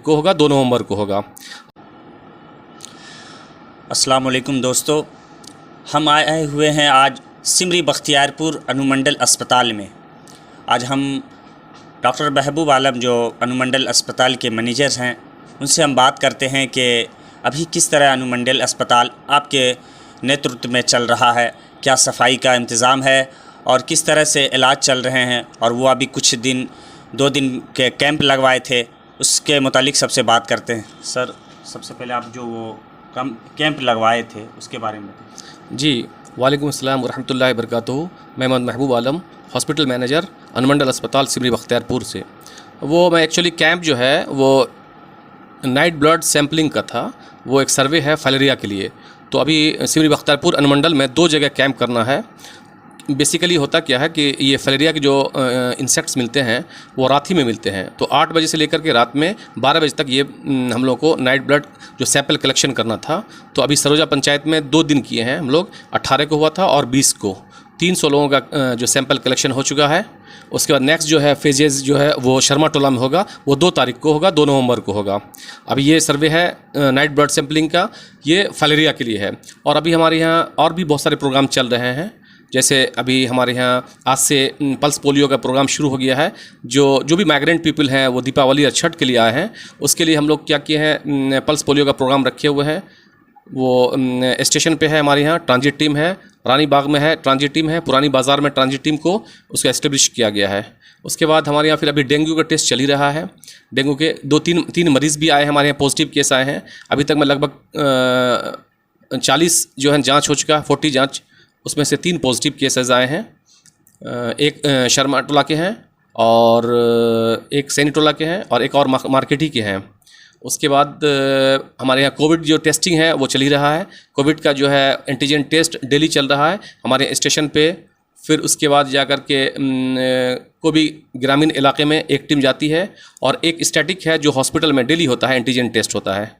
को होगा, 2 नवंबर को होगा। अस्सलाम वालेकुम दोस्तों, हम आए हुए हैं आज सिमरी बख्तियारपुर अनुमंडल अस्पताल में। आज हम डॉक्टर महबूब आलम जो अनुमंडल अस्पताल के मैनेजर हैं उनसे हम बात करते हैं कि अभी किस तरह अनुमंडल अस्पताल आपके नेतृत्व में चल रहा है, क्या सफाई का इंतज़ाम है और किस तरह से इलाज चल रहे हैं। और वो अभी कुछ दिन 2 दिन के कैंप लगवाए थे, उसके मुतालिक सबसे बात करते हैं। सर, सबसे पहले आप जो वो कैंप लगवाए थे उसके बारे में बताइए। जी, वालेकुम अस्सलाम वरहमतुल्लाहि वबरकातुहू। मैं मोहम्मद महबूब आलम, हॉस्पिटल मैनेजर, अनुमंडल अस्पताल सिमरी बख्तियारपुर से। वो मैं एक्चुअली कैंप जो है वो नाइट ब्लड सैम्पलिंग का था, वो एक सर्वे है फाइलेरिया के लिए। तो अभी सिमरी बख्तियारपुर अनुमंडल में 2 जगह कैंप करना है। बेसिकली होता क्या है कि ये फाइलेरिया के जो इंसेक्ट्स मिलते हैं वो रात ही में मिलते हैं। तो 8 बजे से लेकर के रात में 12 बजे तक ये हम लोग को नाइट ब्लड जो सैंपल कलेक्शन करना था। तो अभी सरोजा पंचायत में 2 दिन किए हैं हम लोग, 18 को हुआ था और 20 को। 300 लोगों का जो सैंपल कलेक्शन हो चुका है। उसके बाद नेक्स्ट जो है फेजेज़ जो है वो शर्मा टोला में होगा, वो 2 तारीख को होगा, 2 नवंबर को होगा। अभी ये सर्वे है नाइट ब्लड सैंपलिंग का, ये फाइलेरिया के लिए है। और अभी हमारे यहाँ और भी बहुत सारे प्रोग्राम चल रहे हैं। जैसे अभी हमारे यहाँ आज से पल्स पोलियो का प्रोग्राम शुरू हो गया है। जो भी माइग्रेंट पीपल हैं वो दीपावली और छठ के लिए आए हैं, उसके लिए हम लोग क्या किए हैं, पल्स पोलियो का प्रोग्राम रखे हुए हैं। वो स्टेशन पे है, हमारे यहाँ ट्रांजिट टीम है, रानी बाग में है ट्रांजिट टीम है, पुरानी बाज़ार में ट्रांजिट टीम को उसका एस्टेब्लिश किया गया है। उसके बाद हमारे यहाँ फिर अभी डेंगू का टेस्ट चल ही रहा है। डेंगू के 2-3 मरीज़ भी आए हैं हमारे यहाँ, पॉजिटिव केस आए हैं। अभी तक में लगभग 40 जो है जाँच हो चुका है, 40 जाँच, उसमें से 3 पॉजिटिव केसेस आए हैं। एक शर्मा टोला के हैं और एक सैनी टोला के हैं और एक और मार्केटी के हैं। उसके बाद हमारे यहाँ कोविड जो टेस्टिंग है वो चल ही रहा है। कोविड का जो है एंटीजन टेस्ट डेली चल रहा है हमारे स्टेशन पे। फिर उसके बाद जाकर के कोई भी ग्रामीण इलाके में एक टीम जाती है और एक स्टैटिक है जो हॉस्पिटल में डेली होता है, एंटीजन टेस्ट होता है।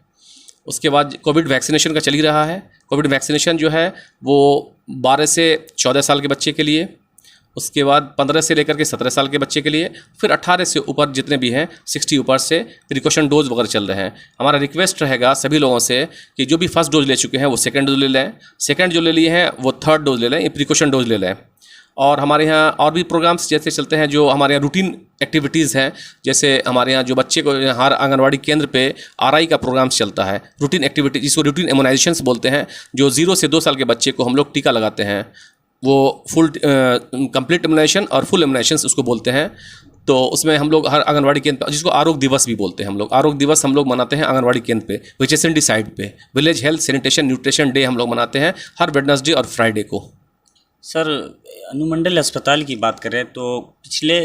उसके बाद कोविड वैक्सीनेशन का चल ही रहा है। कोविड वैक्सीनेशन जो है वो 12 से 14 साल के बच्चे के लिए, उसके बाद 15 से लेकर के 17 साल के बच्चे के लिए, फिर 18 से ऊपर जितने भी हैं 60 ऊपर से प्रिकॉशन डोज वगैरह चल रहे हैं। हमारा रिक्वेस्ट रहेगा सभी लोगों से कि जो भी फर्स्ट डोज ले चुके हैं वो सेकंड डोज ले लें, सेकंड जो ले लिए हैं वो थर्ड डोज ले लें, ये प्रिकॉशन डोज ले लें। और हमारे यहाँ और भी प्रोग्राम्स जैसे चलते हैं जो हमारे यहाँ रूटीन एक्टिविटीज़ हैं। जैसे हमारे यहाँ जो बच्चे को हर आंगनवाड़ी केंद्र पे आरआई का प्रोग्राम चलता है, रूटीन एक्टिविटी जिसको रूटीन इम्यूनाइजेशंस बोलते हैं। जो 0 से 2 साल के बच्चे को हम लोग टीका लगाते हैं, वो फुल कंप्लीट इम्यूनाइजेशन और फुल इम्यूनाइजेशन उसको बोलते हैं। तो उसमें हम लोग हर आंगनवाड़ी केंद्र, जिसको आरोग्य दिवस भी बोलते हैं हम लोग, आरोग्य दिवस हम लोग मनाते हैं आंगनवाड़ी केंद्र पे, विचेसंडी साइड पे। Village health sanitation nutrition day हम लोग मनाते हैं हर वेडनेसडे और फ्राइडे को। सर, अनुमंडल अस्पताल की बात करें तो पिछले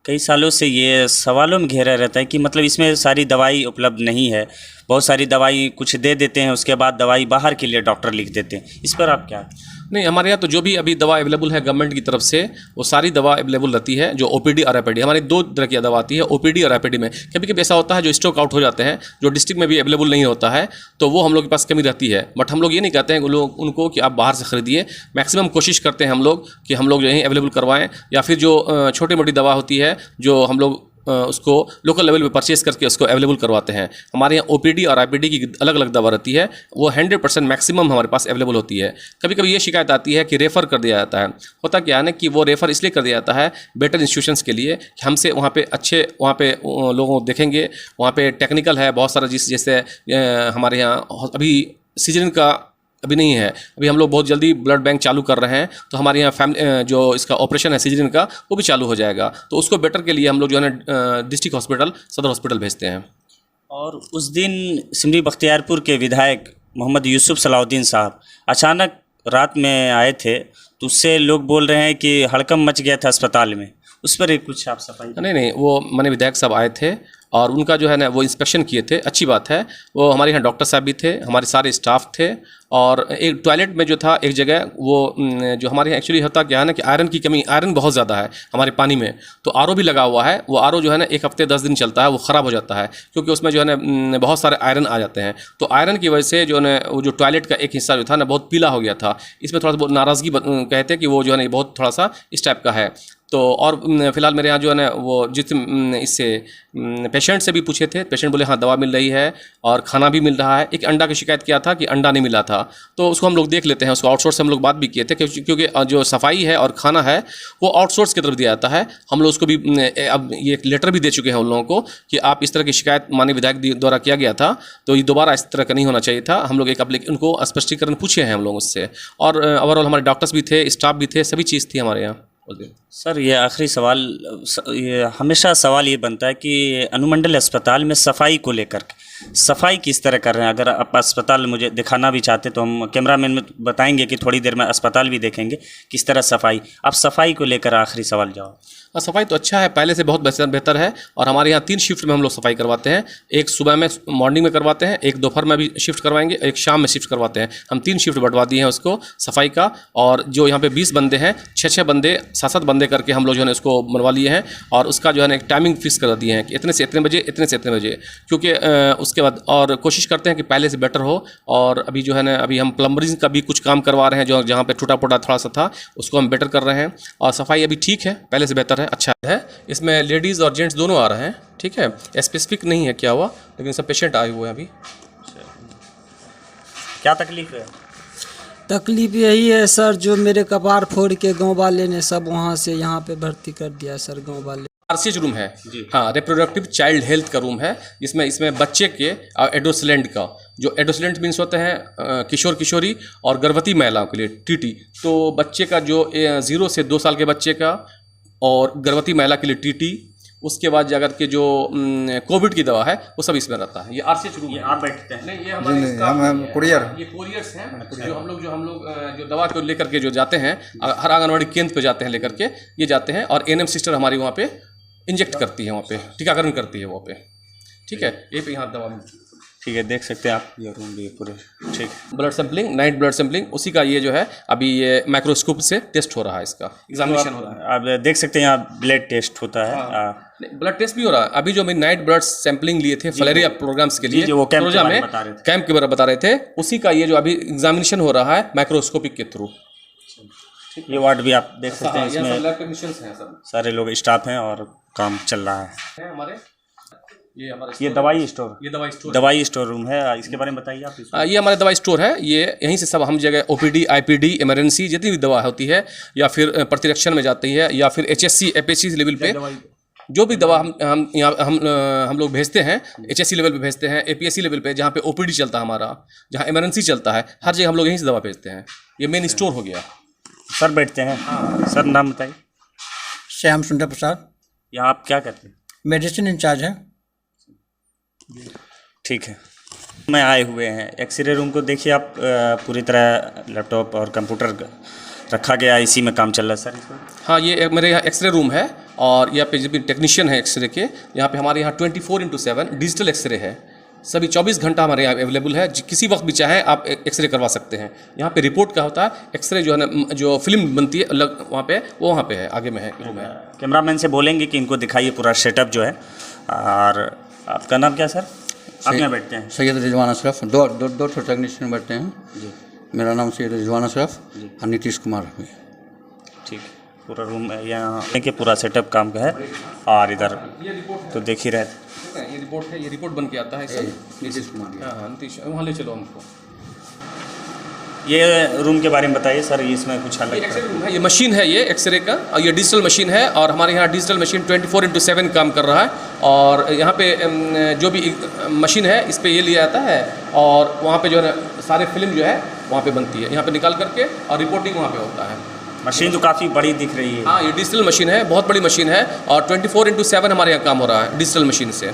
कई सालों से ये सवालों में घेरा रहता है कि मतलब इसमें सारी दवाई उपलब्ध नहीं है। बहुत सारी दवाई कुछ दे देते हैं, उसके बाद दवाई बाहर के लिए डॉक्टर लिख देते हैं। इस पर आप क्या? नहीं, हमारे यहाँ तो जो भी अभी दवा अवेलेबल है गवर्नमेंट की तरफ से वो सारी दवा अवेलेबल रहती है। जो ओपीडी और आईपीडी, हमारी 2 तरह की दवा आती है, ओपीडी और आईपीडी में कभी कभी ऐसा होता है जो स्टॉक आउट हो जाते हैं, जो डिस्ट्रिक्ट में भी अवेलेबल नहीं होता है, तो वो हम लोग के पास कमी रहती है। बट हम लोग ये नहीं कहते हैं उनको कि आप बाहर से ख़रीदिए। मैक्सिमम कोशिश करते हैं हम लोग कि हम लोग यहीं अवेलेबल करवाएँ, या फिर जो छोटी मोटी दवा होती है जो हम लोग उसको लोकल लेवल पे परचेज़ करके उसको अवेलेबल करवाते हैं। हमारे यहाँ ओपीडी और आईपीडी की अलग अलग दवा रहती है, वो 100% मैक्सिमम हमारे पास अवेलेबल होती है। कभी कभी ये शिकायत आती है कि रेफ़र कर दिया जाता है। होता क्या है ना कि वो रेफ़र इसलिए कर दिया जाता है बेटर इंस्टीट्यूशंस के लिए कि हमसे वहाँ पे अच्छे लोगों को देखेंगे, वहाँ पे टेक्निकल है बहुत सारा। जैसे हमारे यहाँ अभी सीजन का अभी नहीं है, अभी हम लोग बहुत जल्दी ब्लड बैंक चालू कर रहे हैं, तो हमारे यहाँ फैमिली जो इसका ऑपरेशन है सीजन का वो भी चालू हो जाएगा। तो उसको बेटर के लिए हम लोग जो है ना डिस्ट्रिक्ट हॉस्पिटल, सदर हॉस्पिटल भेजते हैं। और उस दिन सिमरी बख्तियारपुर के विधायक मोहम्मद यूसुफ सलाउद्दीन साहब अचानक रात में आए थे, तो उससे लोग बोल रहे हैं कि हड़कंप मच गया था अस्पताल में। उस पर एक कुछ आप सफाई? नहीं, वो माननीय विधायक साहब आए थे और उनका जो है ना वो इंस्पेक्शन किए थे, अच्छी बात है। वो हमारे यहाँ डॉक्टर साहब भी थे, हमारे सारे स्टाफ थे। और एक टॉयलेट में जो था एक जगह वो जो हमारे यहाँ एक्चुअली होता क्या है ना कि आयरन की कमी, आयरन बहुत ज़्यादा है हमारे पानी में। तो आरओ भी लगा हुआ है, वो आरओ जो है ना 1 हफ्ते 10 दिन चलता है, वो ख़राब हो जाता है क्योंकि उसमें जो है ना बहुत सारे आयरन आ जाते हैं। तो आयरन की वजह से जो है ना वो जो टॉयलेट का एक हिस्सा जो था ना बहुत पीला हो गया था। इसमें थोड़ा सा नाराज़गी कहते हैं कि वो जो है ना बहुत थोड़ा सा इस टाइप का है। तो और फ़िलहाल मेरे यहाँ जो है ना वो इससे पेशेंट से भी पूछे थे, पेशेंट बोले हाँ दवा मिल रही है और खाना भी मिल रहा है। एक अंडा की शिकायत किया था कि अंडा नहीं मिला था, तो उसको हम लोग देख लेते हैं, उसको आउटसोर्स से हम लोग बात भी किए थे क्योंकि जो सफाई है और खाना है वो आउटसोर्स की तरफ दिया जाता है। हम लोग उसको भी अब ये एक लेटर भी दे चुके हैं उन लोगों को कि आप इस तरह की शिकायत माननीय विधायक द्वारा किया गया था, तो ये दोबारा इस तरह का नहीं होना चाहिए था। हम लोग एक उनको स्पष्टीकरण पूछे हैं हम लोग उससे, और ओवरऑल हमारे डॉक्टर्स भी थे, स्टाफ भी थे, सभी चीज़ थी हमारे यहाँ। सर ये आखिरी सवाल, ये हमेशा सवाल ये बनता है कि अनुमंडल अस्पताल में सफाई को लेकर सफाई किस तरह कर रहे हैं? अगर आप अस्पताल मुझे दिखाना भी चाहते तो हम कैमरामैन में बताएंगे कि थोड़ी देर में अस्पताल भी देखेंगे किस तरह सफाई। आप सफाई को लेकर आखिरी सवाल जवाब। सफाई तो अच्छा है, पहले से बहुत बेहतर है, और हमारे यहाँ 3 शिफ्ट में हम लोग सफाई करवाते हैं। एक सुबह में मॉर्निंग में करवाते हैं, एक दोपहर में भी शिफ्ट करवाएंगे, एक शाम में शिफ्ट करवाते हैं। हम 3 शिफ्ट बढ़वा दिए हैं उसको सफाई का, और जो यहाँ पे 20 बंदे हैं, 6-6 बंदे 7-7 बंदे करके हम लोग जो है उसको बनवा लिए हैं, और उसका जो है ना एक टाइमिंग फिक्स कर दिए हैं कि इतने से इतने बजे, इतने से इतने बजे, क्योंकि उसके बाद और कोशिश करते हैं कि पहले से बेटर हो। और अभी जो है ना अभी हम प्लम्बरिंग का भी कुछ काम करवा रहे हैं, जो जहाँ पे टूटा फूटा थोड़ा सा था उसको हम बेटर कर रहे हैं, और सफाई अभी ठीक है, पहले से बेहतर है, अच्छा है। इसमें लेडीज़ और जेंट्स दोनों आ रहे हैं, ठीक है, स्पेसिफिक नहीं है क्या हुआ, लेकिन सब पेशेंट आए हुए हैं अभी। क्या तकलीफ है? तकलीफ यही है सर, जो मेरे कपार फोड़ के गांव वाले ने सब वहां से यहाँ पे भर्ती कर दिया सर, गांव वाले। आरसीएच रूम है, हाँ, रिप्रोडक्टिव चाइल्ड हेल्थ का रूम है, जिसमें बच्चे के एडोसलेंट का, जो एडोसलेंट मीन्स होते हैं किशोर किशोरी, और गर्भवती महिलाओं के लिए टीटी। तो बच्चे का जो 0 से 2 साल के बच्चे का, और गर्भवती महिला के लिए टीटी, उसके बाद जाकर के जो कोविड की दवा है वो सब इसमें रहता है। ये आरसीएच रूम है। आप बैठते हैं? नहीं, ये हमारे हम कुरियर, ये कोरियर्स हैं, जो हम लोग जो दवा को लेकर के जो जाते हैं, हर आंगनवाड़ी केंद्र पे जाते हैं लेकर के, ये जाते हैं, और एएनएम सिस्टर हमारी वहाँ पे इंजेक्ट करती है, वहाँ पे टीकाकरण करती है वहाँ पे, ठीक है। ये पे यहाँ दवा मिलती है, ठीक है, देख सकते हैं आप ये रूम भी पूरे ठीक। Blood sampling, night blood sampling, उसी का ये जो है अभी ये माइक्रोस्कोप से टेस्ट हो रहा है, इसका एग्जामिनेशन हो रहा है। आप देख सकते हैं यहाँ ब्लड टेस्ट होता है। ब्लड टेस्ट भी हो रहा है। अभी जो मैं नाइट ब्लड सैंपलिंग लिए थे फलेरिया प्रोग्राम्स के लिए, जो वो कैंप में कैंप के बारे में बता रहे थे, उसी का ये जो अभी एग्जामिनेशन हो रहा है माइक्रोस्कोपिक के थ्रू। ये वार्ड भी आप देख सकते हैं, इसमें लैब टेक्नीशियंस हैं, सब सारे लोग स्टाफ हैं और काम चल रहा है। हमारे ये दवाई स्टोर, ये दवाई स्टोर रूम है, इसके बारे में बताइए आप। ये हमारे दवाई स्टोर है, ये यहीं से सब हम जगह ओपीडी, आईपीडी, इमरजेंसी जितनी भी दवा होती है, या फिर प्रतिरक्षण में जाती है, या फिर एचएससी एपीएससी लेवल पे जो भी दवा हम लोग भेजते हैं, एचएससी लेवल पे भेजते हैं, एपीएससी लेवल पे, जहाँ पे ओपीडी चलता है हमारा, जहाँ इमरजेंसी चलता है, हर जगह हम लोग यहीं से दवा भेजते हैं। ये मेन स्टोर हो गया। सर बैठते हैं, सर नाम बताइए। श्याम सुंदर प्रसाद, यहाँ आप क्या करते हैं? मेडिसिन इंचार्ज है। ठीक है, मैं आए हुए हैं एक्सरे रूम को देखिए आप, पूरी तरह लैपटॉप और कंप्यूटर रखा गया, इसी में काम चल रहा है सर इसमें। हाँ, ये मेरे यहाँ एक्सरे रूम है, और यहाँ पे जो भी टेक्नीशियन है एक्सरे के, यहाँ पे हमारे यहाँ 24/7 डिजिटल एक्सरे है, सभी 24 घंटा हमारे यहाँ अवेलेबल है, किसी वक्त भी चाहे आप एक्सरे करवा सकते हैं। यहाँ पे रिपोर्ट का होता है, एक्सरे जो है ना, जो फिल्म बनती है अलग वहाँ पे, वो वहाँ पे है, आगे में है रूम है। कैमरामैन से बोलेंगे कि इनको दिखाइए पूरा सेटअप जो है। और आपका नाम क्या सर? आप यहाँ बैठते हैं? सैयद रिजवान अशरफ, दो टेक्नीशियन बैठते हैं जी। मेरा नाम सैयद रिजवान अशरफ और नीतीश कुमार है। ठीक, पूरा रूम यहाँ के पूरा सेटअप काम का है। और इधर तो देख ही रहे थे, ये रिपोर्ट है, ये रिपोर्ट बन के आता है सर। नीतीश कुमार, हाँ, नीतीश, वहाँ ले चलो हमको। ये रूम के बारे में बताइए सर, इसमें कुछ अलग एक्सरे रूम है, ये मशीन है, ये एक्सरे का, और ये डिजिटल मशीन है, और हमारे यहाँ डिजिटल मशीन 24/7 काम कर रहा है। और यहाँ पे जो भी मशीन है, इस पर ये लिया जाता है, और वहाँ पे जो है सारे फिल्म जो है वहाँ पे बनती है, यहाँ पे निकाल करके, और रिपोर्टिंग वहाँ पे होता है। मशीन तो काफ़ी बड़ी दिख रही है। हाँ, ये डिजिटल मशीन है, बहुत बड़ी मशीन है, और 24/7 हमारे यहाँ काम हो रहा है डिजिटल मशीन से।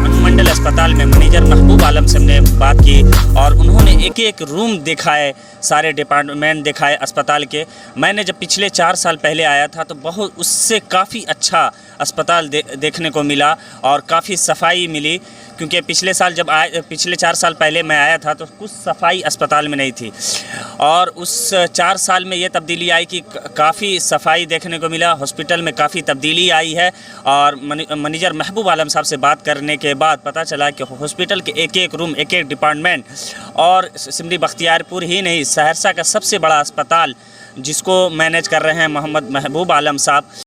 अनुमंडल अस्पताल में मैनेजर महबूब आलम से हमने बात की, और उन्होंने एक एक रूम दिखाए, सारे डिपार्टमेंट दिखाए अस्पताल के। मैंने जब पिछले 4 साल पहले आया था तो बहुत उससे काफ़ी अच्छा अस्पताल देखने को मिला, और काफ़ी सफाई मिली, क्योंकि पिछले साल जब पिछले 4 साल पहले मैं आया था तो कुछ सफाई अस्पताल में नहीं थी, और उस 4 साल में ये तब्दीली आई कि काफ़ी सफाई देखने को मिला, हॉस्पिटल में काफ़ी तब्दीली आई है। और मैनेजर महबूब आलम साहब से बात करने के बाद पता चला कि हॉस्पिटल के एक एक रूम, एक एक डिपार्टमेंट, और सिमरी बख्तियारपुर ही नहीं, सहरसा का सबसे बड़ा अस्पताल जिसको मैनेज कर रहे हैं मोहम्मद महबूब आलम साहब।